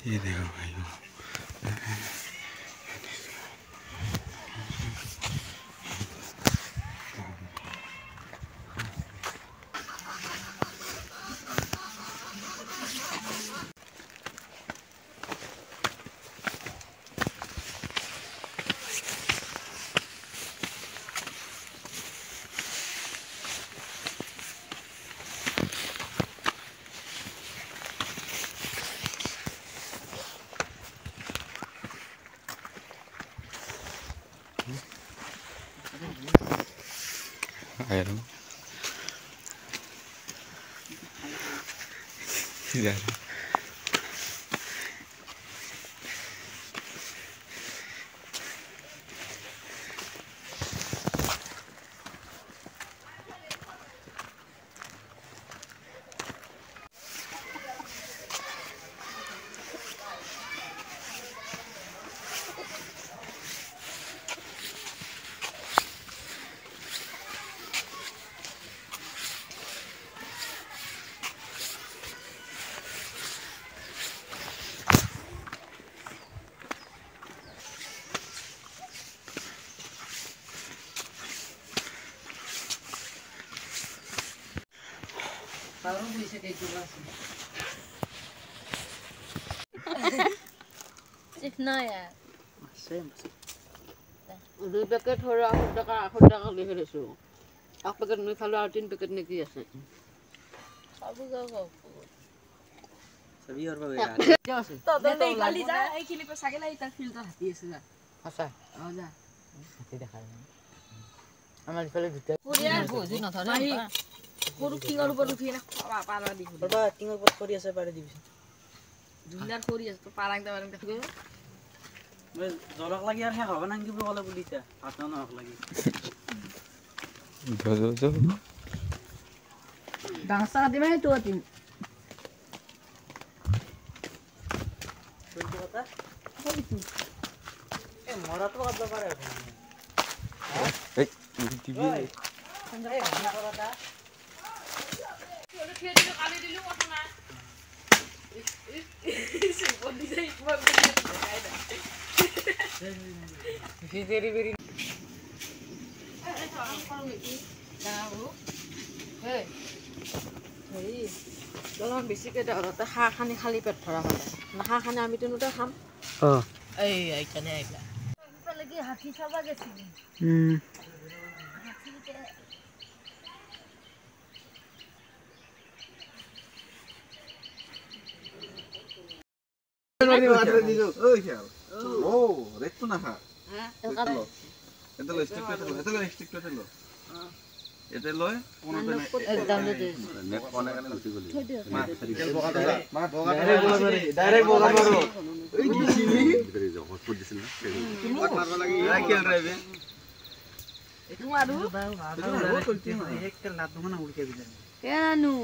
ये देखो भाई aero ya Parang bisa kayak gitu langsung. Sifna ya. Masih. Udah paket hora aku dah lihat itu. Aku paket ni kalau artin paket ni kiasa. Kamu gak सभी और वगैरह Jauh sih. तो नहीं खाली जा एक खिली पे सागे लाई तर फिल्टर हाथी है सुधा Asa. आ जा Nanti dah kali. Amal kalau kita. Kurian buzi na thare भाई कोरु किंगर ऊपर उठी ना पारा दी बाबा टिंगर पर कोरिया से पारे दिबी दुनियार कोरी है तो पारांग दा बारंग देखो मैं जलक लागि यार हे हवा नांगी बोला बुलिता हाथ न हक लागि जो डांसा दे मैं तो तीन कोन पता ए मरा तो अब पारे ए टीवी ए पता तो खेत में काली दिलू अपना इस बॉडी से एक बार Very very. Hey. Hey. Kalau bisi ke dah orang tu hak ni khali pet thora mana. Nah hak ni kami tu nuda ham. हां Ay kena ay. lagi haki saba gesi দেখতো না হ্যাঁ এটা লো stick পেটে লো এটা লয় নেট কোনে কানে উঠি গলি ডাইরেক্ট বগা মারো এই দিছি ভিতরে যাও হটপট দিছিল না হট মারবা লাগি রাইকেল ড্রাইভে itu maru एक तेल ना दुगना उड़ के बिना কেনু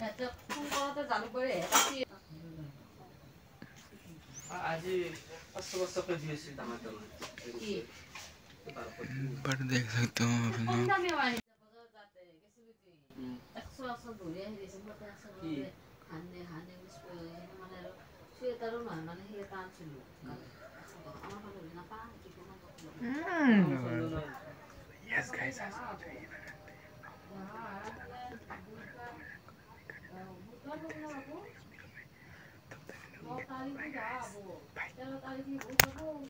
Itu pun kalau tu jalan boleh. आज 500 वर्ष के जीएसटी टमाटर पर देख सकते हो अपना কম দামে হয় বাজার যাতে গেছি বুঝি 100 ধরে হেরিছে মতে 100 হানে মানে সুয়েটারও নয় মানে হেলে টান ছিল আমার ভালো না পা কি কোনো यस गाइस तारीख जाबो 13 तारीख में